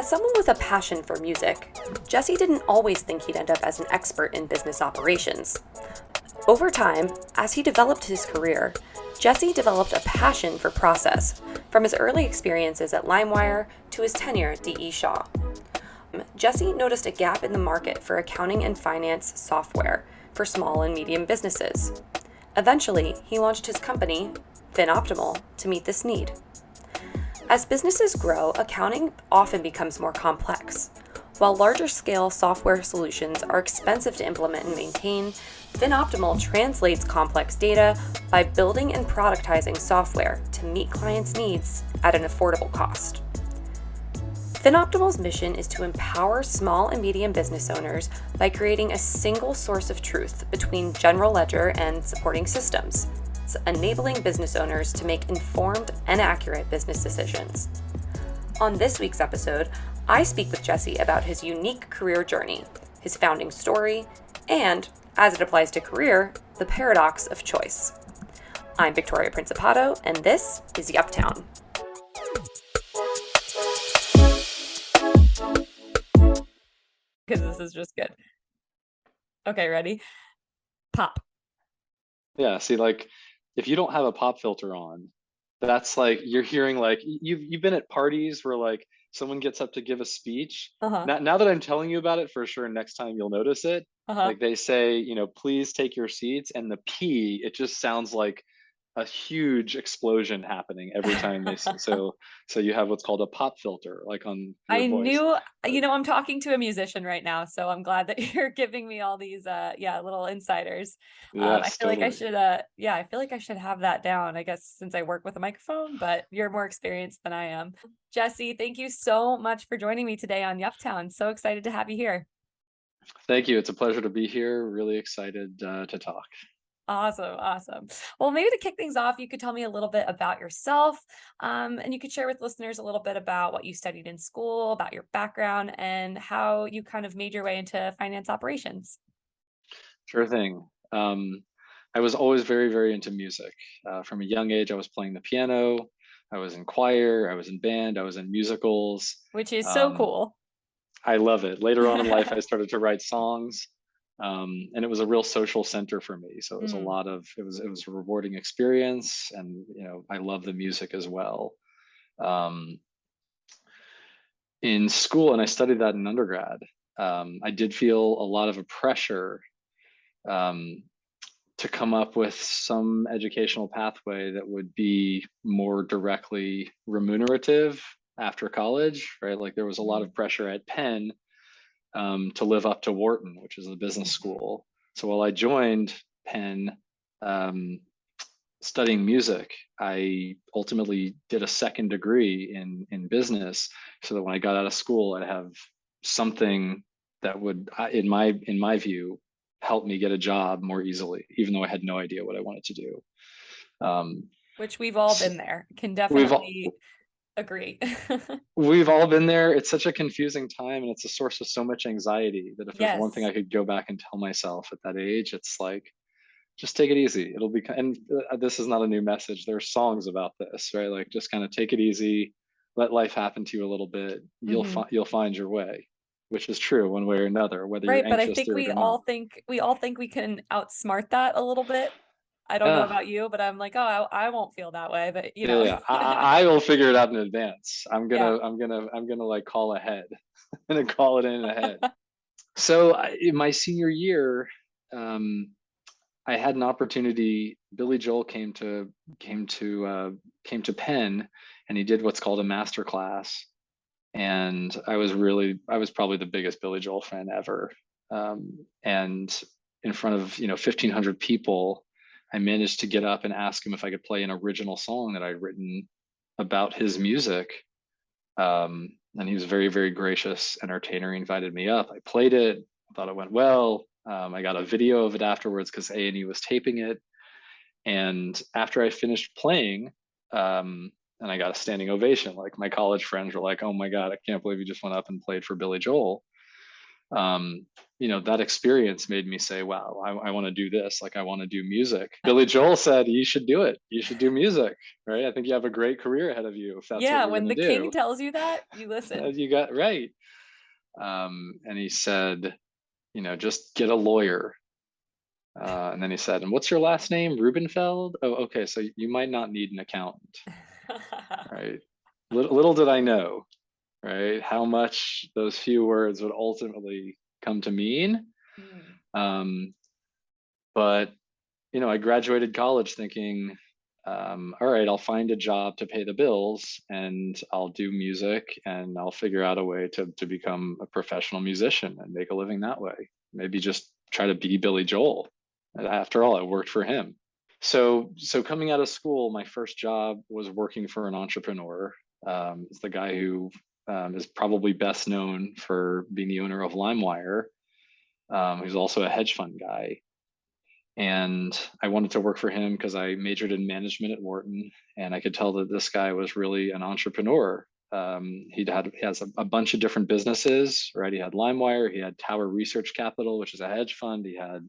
As someone with a passion for music, Jesse didn't always think he'd end up as an expert in business operations. Over time, as he developed his career, Jesse developed a passion for process, from his early experiences at Limewire to his tenure at D.E. Shaw. Jesse noticed a gap in the market for accounting and finance software for small and medium businesses. Eventually, he launched his company, FinOptimal, to meet this need. As businesses grow, accounting often becomes more complex. While larger-scale software solutions are expensive to implement and maintain, FinOptimal translates complex data by building and productizing software to meet clients' needs at an affordable cost. FinOptimal's mission is to empower small and medium business owners by creating a single source of truth between general ledger and supporting systems, enabling business owners to make informed and accurate business decisions. On this week's episode, I speak with Jesse about his unique career journey, his founding story, and, as it applies to career, the paradox of choice. I'm Victoria Principato, and this is Yuptown. Because this is just good. Okay, ready? Pop. Yeah, see, like, if you don't have a pop filter on, that's like you're hearing like you've been at parties where like someone gets up to give a speech. Uh-huh. Now that I'm telling you about it, for sure, next time you'll notice it. Uh-huh. Like they say, please take your seats, and the P, it just sounds like a huge explosion happening every time they say. So you have what's called a pop filter, like on your I voice. knew, I'm talking to a musician right now, so I'm glad that you're giving me all these, little insiders. I Yes, feel like I totally. should, I feel like I should have that down, I guess, since I work with a microphone, but you're more experienced than I am. Jesse, thank you so much for joining me today on Yuptown. So excited to have you here. Thank you. It's a pleasure to be here. Really excited to talk. Awesome. Well, maybe to kick things off, you could tell me a little bit about yourself, and you could share with listeners a little bit about what you studied in school, about your background, and how you kind of made your way into finance operations. Sure thing. I was always very, very into music. From a young age, I was playing the piano. I was in choir. I was in band. I was in musicals. Which is so Um, cool. I love it. Later on in life, I started to write songs, and it was a real social center for me. So it was a Mm, lot of it was a rewarding experience, and I love the music as well. Um, in school, and I studied that in undergrad. I did feel a lot of a pressure. Um, to come up with some educational pathway that would be more directly remunerative after college, right? Like there was a lot mm, of pressure at Penn to live up to Wharton, which is a business mhm. school. So while I joined Penn um, studying music, I ultimately did a second degree in business, so that when I got out of school, I'd have something that would, in my view, help me get a job more easily, even though I had no idea what I wanted to do. Um, Which we've all s- been there. Can we've all, definitely agree. we've all been there. It's such a confusing time, and it's a source of so much anxiety that if there's one thing Yes. I could go back and tell myself at that age, it's like, just take it easy. It'll be, and this is not a new message. There's songs about this, right? Like just kind of take it easy, let life happen to you a little bit. Hmm. You'll find your way, which is true one way or another, whether you're Right, but I anxious think through it we or all not. think we all think we can outsmart that a little bit. I don't know Yeah, about you, but I'm like, oh, I won't feel that way, but yeah. I will figure it out in advance. Yeah. I'm gonna like call ahead and call it in ahead. So in my senior year, um, I had an opportunity. Billy Joel came to came to Penn, and he did what's called a master class. And I was probably the biggest Billy Joel fan ever. And in front of 1,500 people, I managed to get up and ask him if I could play an original song that I'd written about his music. And he was very, very gracious entertainer. He invited me up. I played it. I thought it went well. I got a video of it afterwards because A&E was taping it. And after I finished playing, and I got a standing ovation, like my college friends were like, "Oh my God, I can't believe you just went up and played for Billy Joel." that experience made me say, wow, I want to do this. Like, I want to do music. Billy Joel said, you should do it. You should do music, right? I think you have a great career ahead of you if that's what Yeah, you're when going the to king do. tells you that, you listen. You got right. And he said, just get a lawyer. And then he said, and what's your last name? Rubenfeld? Oh, okay. So you might not need an accountant, right? Little did I know, right? How much those few words would ultimately come to mean. Mm. Um, but I graduated college thinking, all right, I'll find a job to pay the bills and I'll do music and I'll figure out a way to become a professional musician and make a living that way. Maybe just try to be Billy Joel. And after all, it worked for him. So coming out of school, my first job was working for an entrepreneur. It's the guy who is probably best known for being the owner of Limewire, who's also a hedge fund guy. And I wanted to work for him because I majored in management at Wharton, and I could tell that this guy was really an entrepreneur. He has a bunch of different businesses, right? He had Limewire, he had Tower Research Capital, which is a hedge fund. He had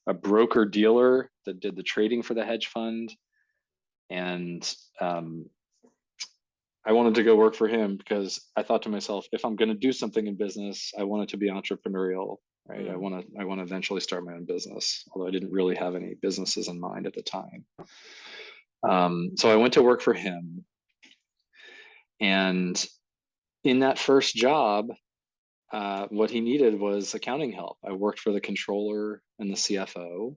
a broker dealer that did the trading for the hedge fund, and I wanted to go work for him because I thought to myself, if I'm going to do something in business, I want it to be entrepreneurial, right? Mm. I want to eventually start my own business, although I didn't really have any businesses in mind at the time. So I went to work for him, and in that first job, what he needed was accounting help. I worked for the controller and the CFO,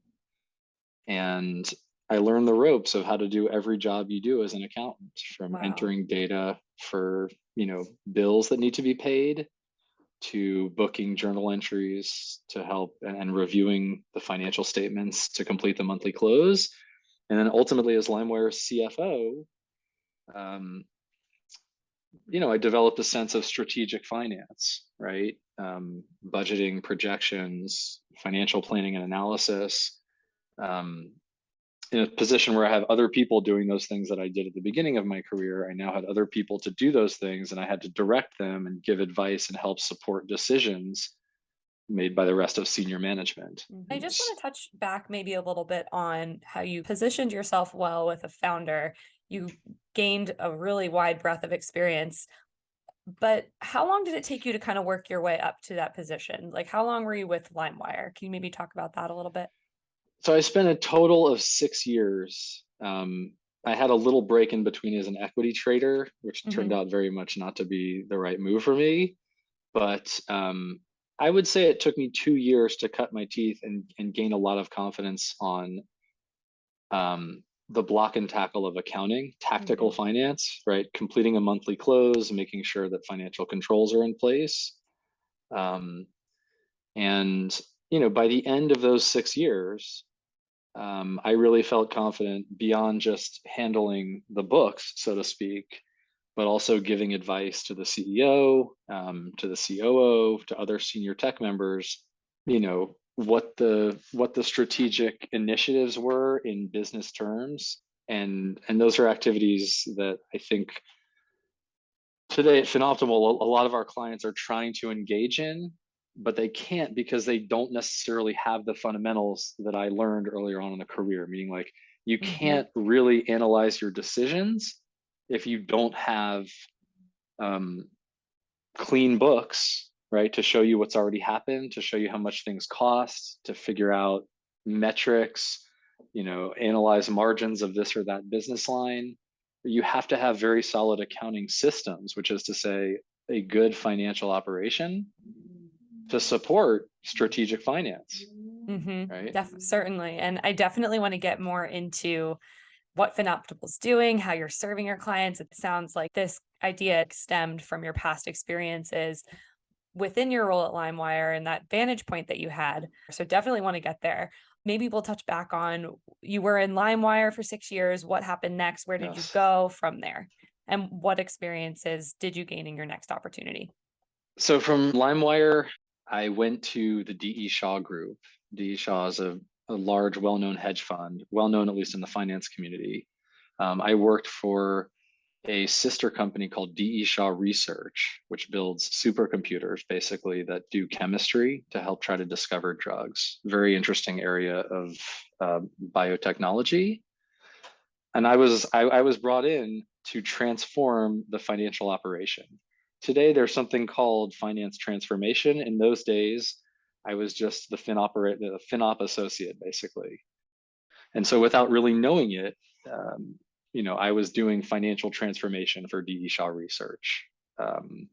and I learned the ropes of how to do every job you do as an accountant, from Wow. entering data for bills that need to be paid, to booking journal entries to help and reviewing the financial statements to complete the monthly close. And then ultimately, as Limewire's CFO, I developed a sense of strategic finance, right? Budgeting, projections, financial planning and analysis. Um, in a position where I have other people doing those things that I did at the beginning of my career, I now had other people to do those things, and I had to direct them and give advice and help support decisions made by the rest of senior management. I just want to touch back maybe a little bit on how you positioned yourself well with a founder. You gained a really wide breadth of experience, but how long did it take you to kind of work your way up to that position? Like, how long were you with Limewire? Can you maybe talk about that a little bit? So I spent a total of 6 years. I had a little break in between as an equity trader, which turned Hmm. out very much not to be the right move for me. But I would say it took me 2 years to cut my teeth and gain a lot of confidence on the block and tackle of accounting, tactical Hmm. finance, right? Completing a monthly close, making sure that financial controls are in place. Um, and, by the end of those 6 years, I really felt confident beyond just handling the books, so to speak, but also giving advice to the CEO, to the COO, to other senior tech members, what the strategic initiatives were in business terms. And those are activities that I think today at FinOptimal, a lot of our clients are trying to engage in, but they can't because they don't necessarily have the fundamentals that I learned earlier on in the career, meaning like you Hmm. can't really analyze your decisions if you don't have um, clean books, right? To show you what's already happened, to show you how much things cost, to figure out metrics, analyze margins of this or that business line. You have to have very solid accounting systems, which is to say, a good financial operation to support strategic finance, right? Certainly. And I definitely want to get more into what FinOptimal's doing, how you're serving your clients. It sounds like this idea stemmed from your past experiences within your role at Limewire and that vantage point that you had. So definitely want to get there. Maybe we'll touch back on, you were in Limewire for 6 years. What happened next? Where did you Yes. go from there? And what experiences did you gain in your next opportunity? So from LimeWire, I went to the DE Shaw Group. DE Shaw is a large, well-known hedge fund, well-known at least in the finance community. I worked for a sister company called DE Shaw Research, which builds supercomputers basically that do chemistry to help try to discover drugs. Very interesting area of biotechnology. And I was brought in to transform the financial operation. Today, there's something called finance transformation. In those days, I was just the FinOp associate, basically. And so, without really knowing it, um, I was doing financial transformation for DE Shaw Research. Um,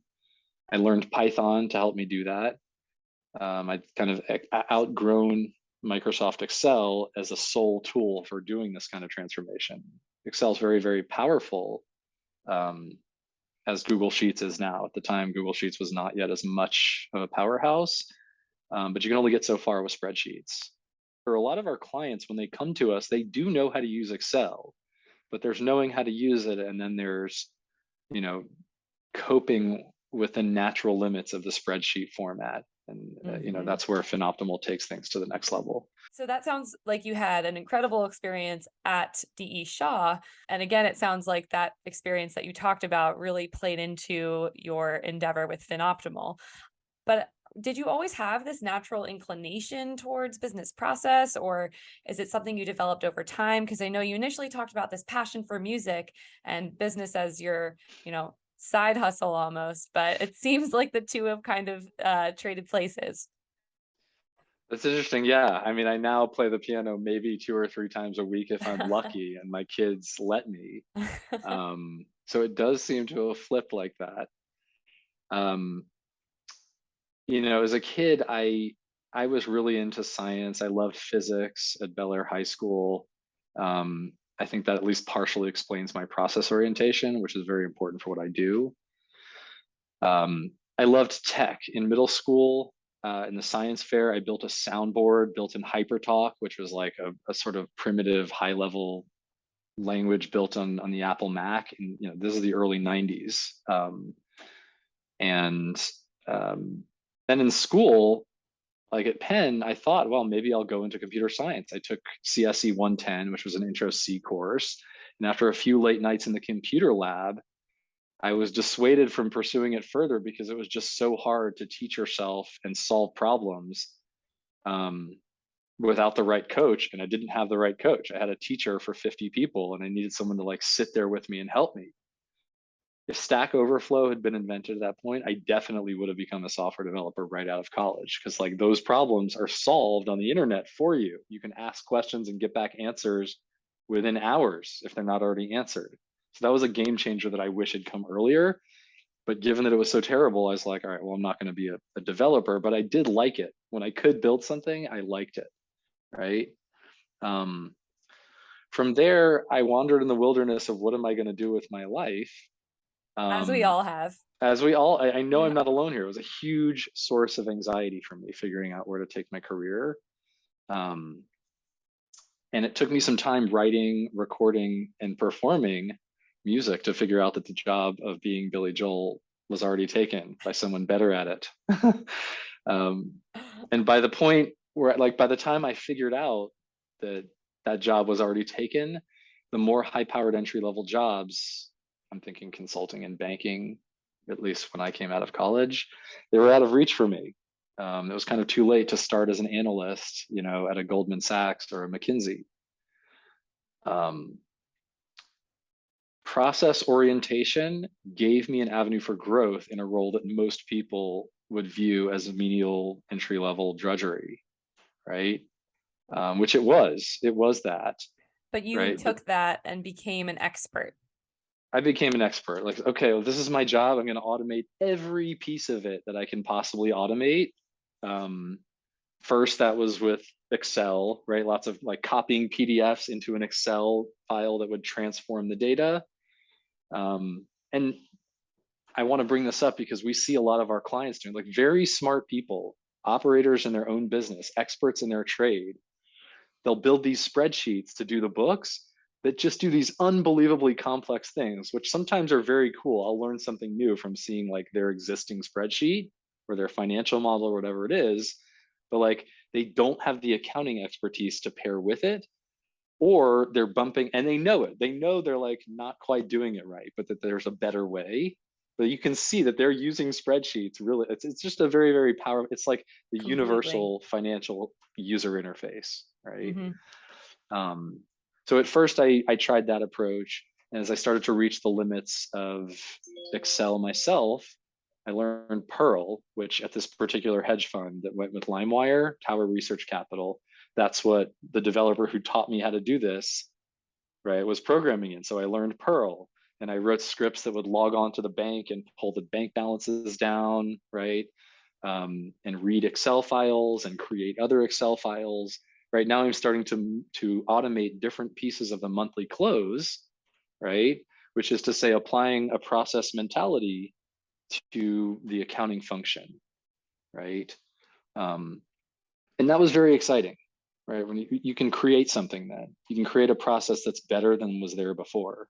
I learned Python to help me do that. I'd kind of outgrown Microsoft Excel as a sole tool for doing this kind of transformation. Excel is very, very powerful, um, as Google Sheets is now. At the time, Google Sheets was not yet as much of a powerhouse, but you can only get so far with spreadsheets. For a lot of our clients, when they come to us, they do know how to use Excel, but there's knowing how to use it, and then there's, you know, coping with the natural limits of the spreadsheet format. And that's where FinOptimal takes things to the next level. So that sounds like you had an incredible experience at DE Shaw. And again, it sounds like that experience that you talked about really played into your endeavor with FinOptimal. But did you always have this natural inclination towards business process, or is it something you developed over time? Because I know you initially talked about this passion for music and business as your, side hustle almost, but it seems like the two have kind of traded places. That's interesting. Yeah. I mean, I now play the piano maybe 2 or 3 times a week if I'm lucky and my kids let me. So it does seem to have flipped like that. Um, as a kid, I was really into science. I loved physics at Bel Air High School. I think that at least partially explains my process orientation, which is very important for what I do. I loved tech in middle school. In the science fair, I built a soundboard built in HyperTalk, which was like a sort of primitive, high-level language built on the Apple Mac. And this is the early '90s. And then in school, like at Penn, I thought, well, maybe I'll go into computer science. I took CSE 110, which was an Intro C course. And after a few late nights in the computer lab, I was dissuaded from pursuing it further because it was just so hard to teach yourself and solve problems, um, without the right coach. And I didn't have the right coach. I had a teacher for 50 people and I needed someone to like sit there with me and help me. If Stack Overflow had been invented at that point, I definitely would have become a software developer right out of college, because like those problems are solved on the internet for you. You can ask questions and get back answers within hours if they're not already answered. So that was a game changer that I wish had come earlier. But given that it was so terrible, I was like, all right, well, I'm not going to be a developer, but I did like it. When I could build something, I liked it. Right. Um, from there, I wandered in the wilderness of what am I going to do with my life? As we Um, all have. as we all, I know I'm Yeah. not alone here. It was a huge source of anxiety for me figuring out where to take my career. Um, and it took me some time writing, recording, and performing music to figure out that the job of being Billy Joel was already taken by someone better at it. um, and by the point where, like, by the time I figured out that that job was already taken, the more high-powered entry-level jobs, I'm thinking consulting and banking, at least when I came out of college, they were out of reach for me. It was kind of too late to start as an analyst, at a Goldman Sachs or a McKinsey. Um, Process orientation gave me an avenue for growth in a role that most people would view as a menial entry level drudgery, right? Which it was. It was that, But you right? But took that and became an expert. I became an expert. Like, okay, well, this is my job. I'm going to automate every piece of it that I can possibly automate. Um, First, that was with Excel, right? Lots of like copying PDFs into an Excel file that would transform the data. And I want to bring this up because we see a lot of our clients doing, like, very smart people, operators in their own business, experts in their trade. They'll build these spreadsheets to do the books that just do these unbelievably complex things, which sometimes are very cool. I'll learn something new from seeing like their existing spreadsheet or their financial model or whatever it is. But like they don't have the accounting expertise to pair with it. or they're bumping and they know it. They know they're like not quite doing it right, but that there's a better way. But you can see that they're using spreadsheets. Really, it's just a very, very powerful. It's like the Completely. universal financial user interface, right? Hmm. Um, so at first, I tried that approach, and as I started to reach the limits of Excel myself, I learned Perl, which at this particular hedge fund that went with Limewire, Tower Research Capital, that's what the developer who taught me how to do this, right, was programming in. So I learned Perl, and I wrote scripts that would log on to the bank and pull the bank balances down, right? And read Excel files and create other Excel files. Right now, I'm starting to automate different pieces of the monthly close, right? Which is to say, applying a process mentality to the accounting function, right? Um, and that was very exciting, right? When you can create something, then you can create a process that's better than was there before.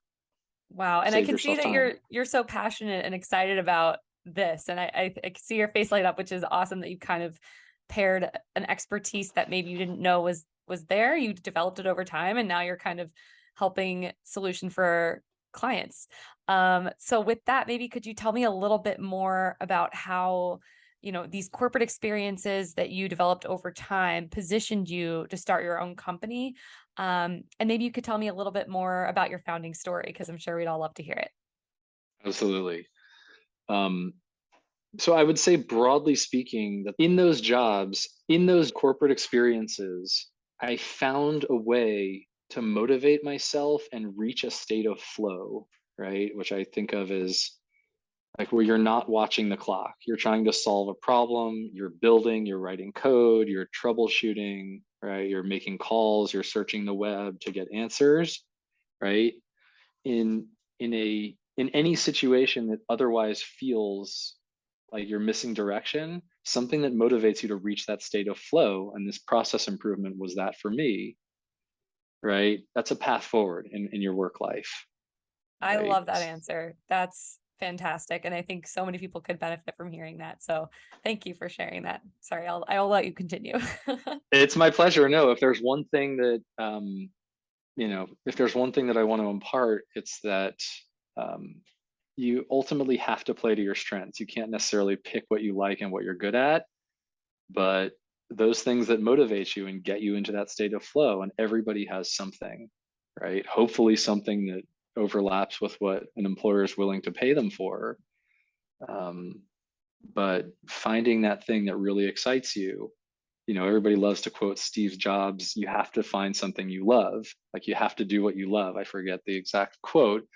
Wow. And I Save can see yourself that time. you're so passionate and excited about this. And I can see your face light up, which is awesome that you kind of paired an expertise that maybe you didn't know was there. You developed it over time, and now you're kind of helping solution for clients. So with that, maybe could you tell me a little bit more about how, these corporate experiences that you developed over time positioned you to start your own company? And maybe you could tell me a little bit more about your founding story, because I'm sure we'd all love to hear it. Absolutely. Um, so I would say, broadly speaking, that in those jobs, in those corporate experiences, I found a way to motivate myself and reach a state of flow, right? Which I think of as like where you're not watching the clock. You're trying to solve a problem, you're building, you're writing code, you're troubleshooting, right? You're making calls, you're searching the web to get answers, right? In in any situation that otherwise feels like you're missing direction, something that motivates you to reach that state of flow, and this process improvement was that for me, right? That's a path forward in your work life, I right? love that answer. That's fantastic. And I think so many people could benefit from hearing that. So thank you for sharing that. Sorry, I'll let you continue. It's my pleasure. No, if there's one thing that if there's one thing that I want to impart, it's that um, you ultimately have to play to your strengths. You can't necessarily pick what you like and what you're good at, but those things that motivate you and get you into that state of flow, and everybody has something, right? Hopefully something that overlaps with what an employer is willing to pay them for. Um, but finding that thing that really excites you, everybody loves to quote Steve Jobs, you have to find something you love. Like you have to do what you love. I forget the exact quote,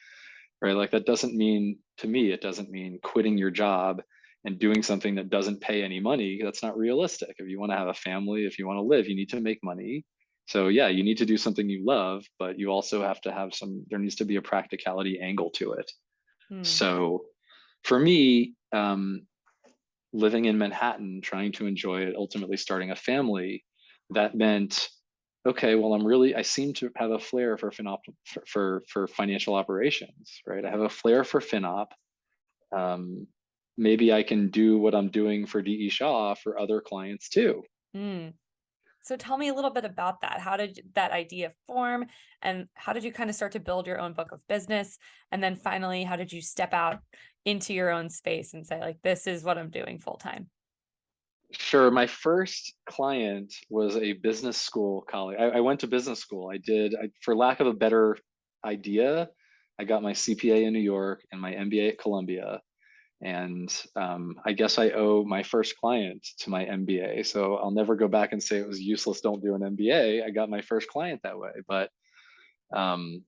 right? Like that doesn't mean, to me, it doesn't mean quitting your job and doing something that doesn't pay any money. That's not realistic. If you want to have a family, if you want to live, you need to make money. So yeah, you need to do something you love, but you also have to have there needs to be a practicality angle to it. Hmm. So for me, living in Manhattan, trying to enjoy it, ultimately starting a family, that meant, okay, well, I seem to have a flair for for financial operations, right? I have a flair for FinOp. Um, Maybe I can do what I'm doing for DE Shaw for other clients too. Hmm. So tell me a little bit about that. How did that idea form? And how did you kind of start to build your own book of business? And then finally, how did you step out into your own space and say, like, this is what I'm doing full time? Sure. My first client was a business school colleague. I went to business school. For lack of a better idea, I got my CPA in New York and my MBA at Columbia. And I guess I owe my first client to my MBA. So I'll never go back and say it was useless, don't do an MBA. I got my first client that way. But um,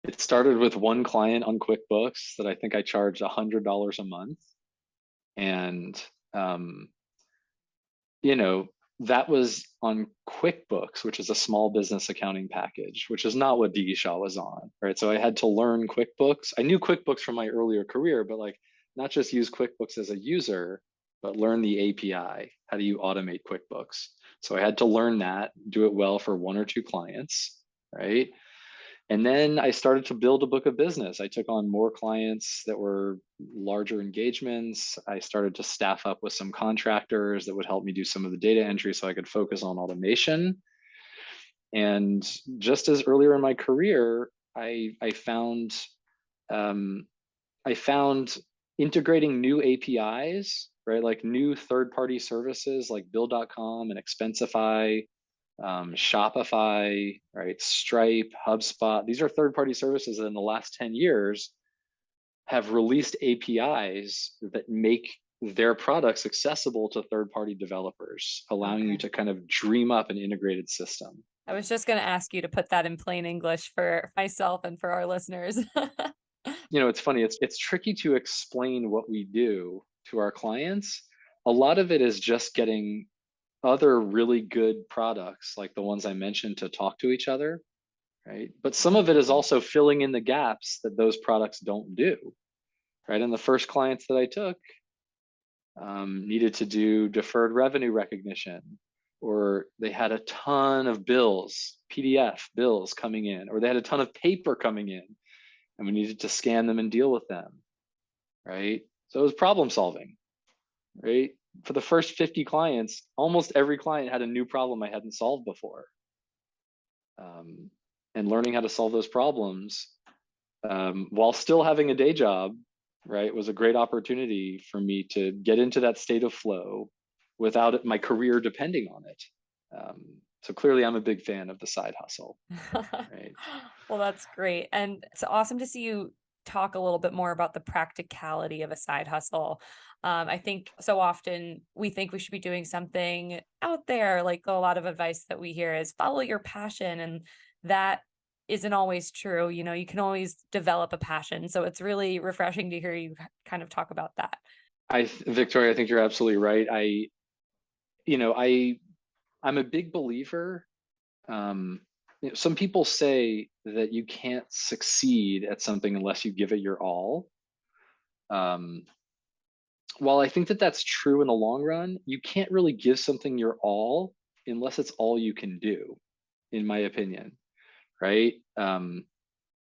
it started with one client on QuickBooks that I think I charged $100 a month. And um, you know, that was on QuickBooks, which is a small business accounting package, which is not what DE Shaw was on, right? So I had to learn QuickBooks. I knew QuickBooks from my earlier career, but like not just use QuickBooks as a user, but learn the API. How do you automate QuickBooks? So I had to learn that, do it well for one or two clients, right? And then I started to build a book of business. I took on more clients that were larger engagements. I started to staff up with some contractors that would help me do some of the data entry so I could focus on automation. And just as earlier in my career, I found um, I found integrating new APIs, right? Like new third-party services like Bill.com and Expensify, Shopify, right? Stripe, HubSpot. These are third-party services that in the last 10 years have released APIs that make their products accessible to third-party developers, allowing you Okay. to kind of dream up an integrated system. I was just going to ask you to put that in plain English for myself and for our listeners. It's funny, it's tricky to explain what we do to our clients. A lot of it is just getting other really good products like the ones I mentioned to talk to each other, right? But some of it is also filling in the gaps that those products don't do, right? And the first clients that I took needed to do deferred revenue recognition, or they had a ton of bills, PDF bills coming in, or they had a ton of paper coming in, and we needed to scan them and deal with them, right? So it was problem solving, right? For the first 50 clients, almost every client had a new problem I hadn't solved before. And learning how to solve those problems while still having a day job, right, was a great opportunity for me to get into that state of flow without my career depending on it. So clearly, I'm a big fan of the side hustle, right? Well, that's great. And it's awesome to see you talk a little bit more about the practicality of a side hustle. I think so often we think we should be doing something out there. Like a lot of advice that we hear is follow your passion. And that isn't always true. You can always develop a passion. So it's really refreshing to hear you kind of talk about that. Victoria, I think you're absolutely right. You know, I, I'm a big believer. Um, some people say that you can't succeed at something unless you give it your all. Um, while I think that that's true in the long run, you can't really give something your all unless it's all you can do, in my opinion, right?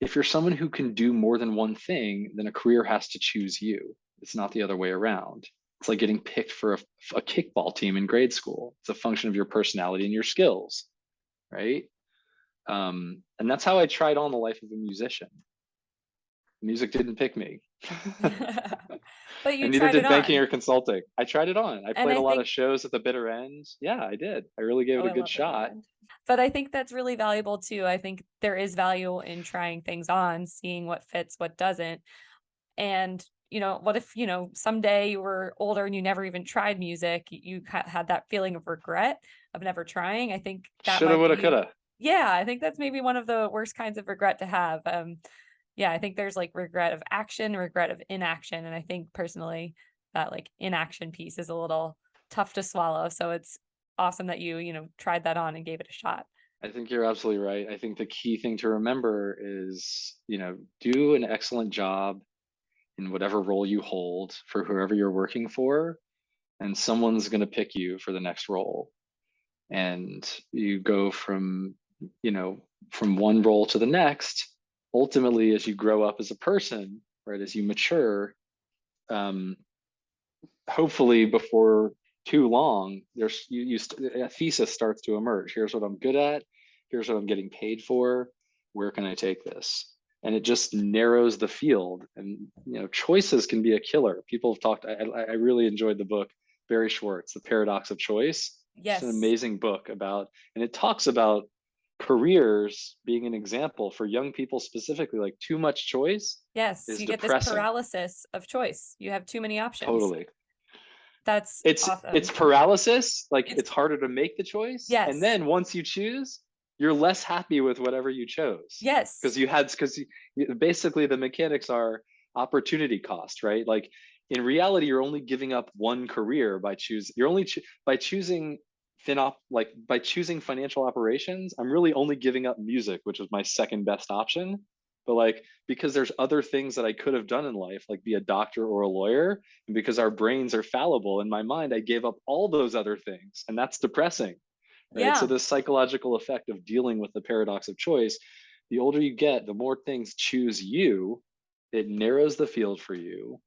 If you're someone who can do more than one thing, then a career has to choose you. It's not the other way around. It's like getting picked for a kickball team in grade school. It's a function of your personality and your skills, right? And that's how I tried on the life of a musician. Music didn't pick me. But And you neither tried it did banking on. or consulting. I tried it on. I And played I a lot of think, shows at the bitter end. Yeah, I did. I really gave oh, it a I good love the bitter shot. end. But I think that's really valuable too. I think there is value in trying things on, seeing what fits, what doesn't. And, what if, someday you were older and you never even tried music, you had that feeling of regret of never trying. I think that Shoulda, might woulda, be, coulda. yeah, I think that's maybe one of the worst kinds of regret to have. Yeah, I think there's like regret of action, regret of inaction. And I think personally that like inaction piece is a little tough to swallow. So it's awesome that you tried that on and gave it a shot. I think you're absolutely right. I think the key thing to remember is, do an excellent job in whatever role you hold for whoever you're working for, and someone's going to pick you for the next role. And you go from one role to the next. Ultimately, as you grow up as a person, right, as you mature, um, hopefully before too long, a thesis starts to emerge. Here's what I'm good at. Here's what I'm getting paid for. Where can I take this? And it just narrows the field. And choices can be a killer. People have talked. I really enjoyed the book Barry Schwartz, The Paradox of Choice. Just an Yes. amazing book about, and it talks about careers being an example for young people specifically. Like too much choice Yes. is You get this depressing. paralysis of choice. You have too many options. Totally. That's It's awesome. paralysis, like It's it's harder to make the choice, and yes. then once you choose, you're less happy with whatever you chose, Yes. because basically the mechanics are opportunity cost, right? Like in reality, you're only giving up one career by choosing. You're only by choosing by choosing financial operations. I'm really only giving up music, which is my second best option. But like because there's other things that I could have done in life, like be a doctor or a lawyer, and because our brains are fallible, in my mind, I gave up all those other things. And that's depressing, right? So, Yeah. this psychological effect of dealing with the paradox of choice, the older you get, the more things choose you, it narrows the field for you.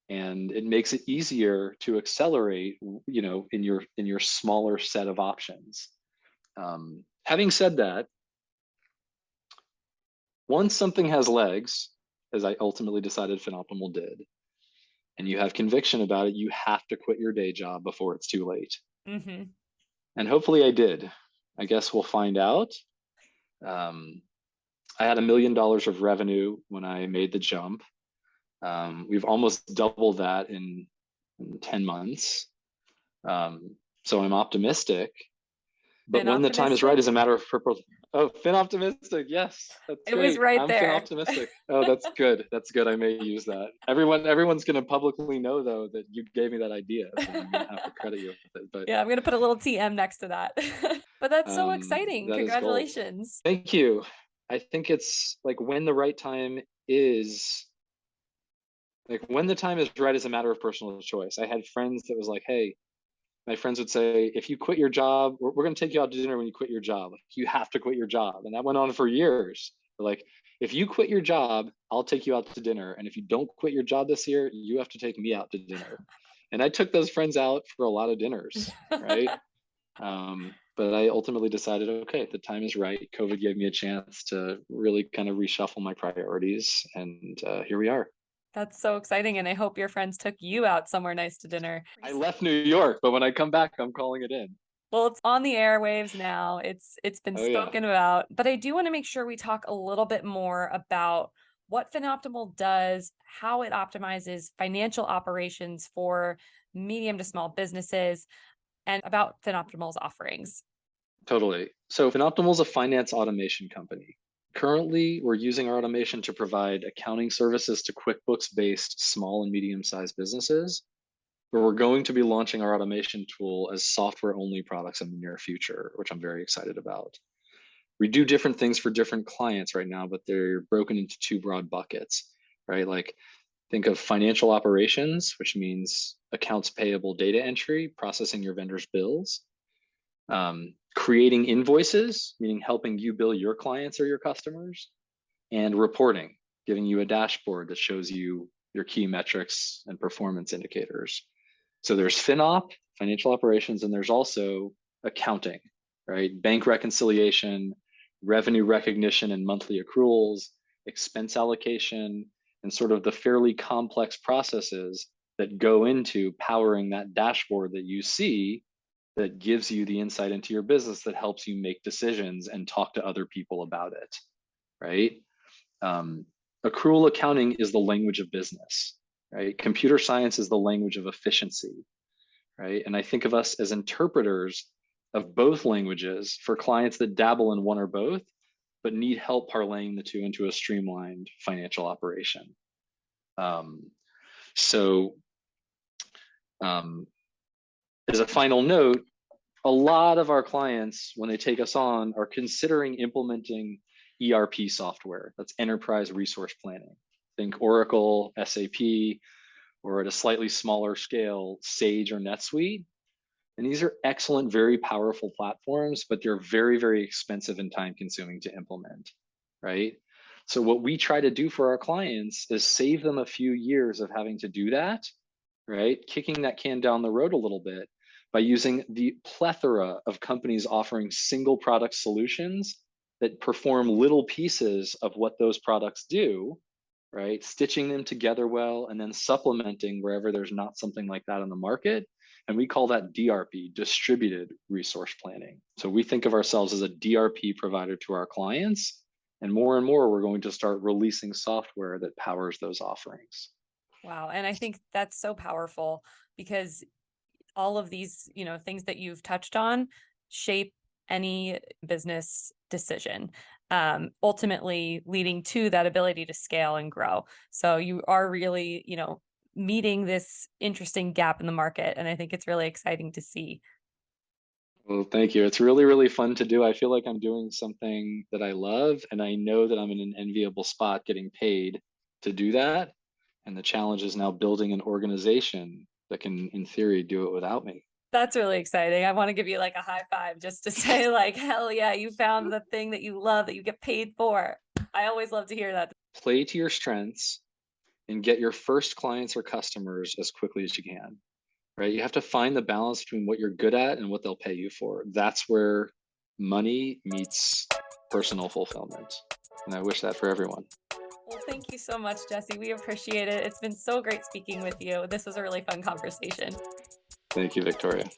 And it makes it easier to accelerate, in your smaller set of options. Having said that, once something has legs, as I ultimately decided FinOptimal did, and you have conviction about it, you have to quit your day job before it's too late. Mm-hmm. And hopefully I did. I guess we'll find out. Um, I had $1 million of revenue when I made the jump. We've almost doubled that in 10 months. So I'm optimistic. But Been when the time is right optimistic. is a matter of purpose. Oh, fin optimistic. Yes, that's It was great. right I'm fin there. optimistic. Oh, that's good. That's good. I may use that. Everyone's gonna publicly know though that you gave me that idea, so I'm gonna have to credit you with it. But Yeah, I'm gonna put a little TM next to that. But that's so exciting. that is gold. Congratulations. Thank you. I think it's like when the right time is, like when the time is right is a matter of personal choice. I had friends that was like, hey, my friends would say, if you quit your job, we're going to take you out to dinner when you quit your job. Like, you have to quit your job. And that went on for years. Like, if you quit your job, I'll take you out to dinner. And if you don't quit your job this year, you have to take me out to dinner. And I took those friends out for a lot of dinners, right? But I ultimately decided, okay, the time is right. COVID gave me a chance to really kind of reshuffle my priorities. And here we are. That's so exciting. And I hope your friends took you out somewhere nice to dinner. I left New York, but when I come back, I'm calling it in. Well, it's on the airwaves now. It's been Oh, yeah. spoken about, but I do want to make sure we talk a little bit more about what FinOptimal does, how it optimizes financial operations for medium to small businesses, and about FinOptimal's offerings. Totally. So FinOptimal is a finance automation company. Currently, we're using our automation to provide accounting services to QuickBooks-based small and medium-sized businesses, but we're going to be launching our automation tool as software-only products in the near future, which I'm very excited about. We do different things for different clients right now, but they're broken into two broad buckets, right? Like think of financial operations, which means accounts payable data entry, processing your vendors' bills, creating invoices, meaning helping you bill your clients or your customers, and reporting, giving you a dashboard that shows you your key metrics and performance indicators. So there's FinOp, financial operations, and there's also accounting, right? Bank reconciliation, revenue recognition and monthly accruals, expense allocation, and sort of the fairly complex processes that go into powering that dashboard that you see that gives you the insight into your business that helps you make decisions and talk to other people about it, right? Accrual accounting is the language of business, right? Computer science is the language of efficiency, right? And I think of us as interpreters of both languages for clients that dabble in one or both, but need help parlaying the two into a streamlined financial operation. Um, so, as a final note, a lot of our clients, when they take us on, are considering implementing ERP software. That's enterprise resource planning. Think Oracle, SAP, or at a slightly smaller scale, Sage or NetSuite. And these are excellent, very powerful platforms, but they're very, very expensive and time consuming to implement, right? So what we try to do for our clients is save them a few years of having to do that, right? Kicking that can down the road a little bit by using the plethora of companies offering single product solutions that perform little pieces of what those products do, right? Stitching them together well and then supplementing wherever there's not something like that on the market. And we call that DRP, distributed resource planning. So we think of ourselves as a DRP provider to our clients. And more we're going to start releasing software that powers those offerings. Wow. And I think that's so powerful because all of these, things that you've touched on shape any business decision, ultimately leading to that ability to scale and grow. So you are really, meeting this interesting gap in the market. And I think it's really exciting to see. Well, thank you. It's really, really fun to do. I feel like I'm doing something that I love, and I know that I'm in an enviable spot getting paid to do that. And the challenge is now building an organization that can, in theory, do it without me. That's really exciting. I want to give you like a high five just to say like, hell yeah, you found the thing that you love that you get paid for. I always love to hear that. Play to your strengths and get your first clients or customers as quickly as you can, right? You have to find the balance between what you're good at and what they'll pay you for. That's where money meets personal fulfillment. And I wish that for everyone. Well, thank you so much, Jesse. We appreciate it. It's been so great speaking with you. This was a really fun conversation. Thank you, Victoria.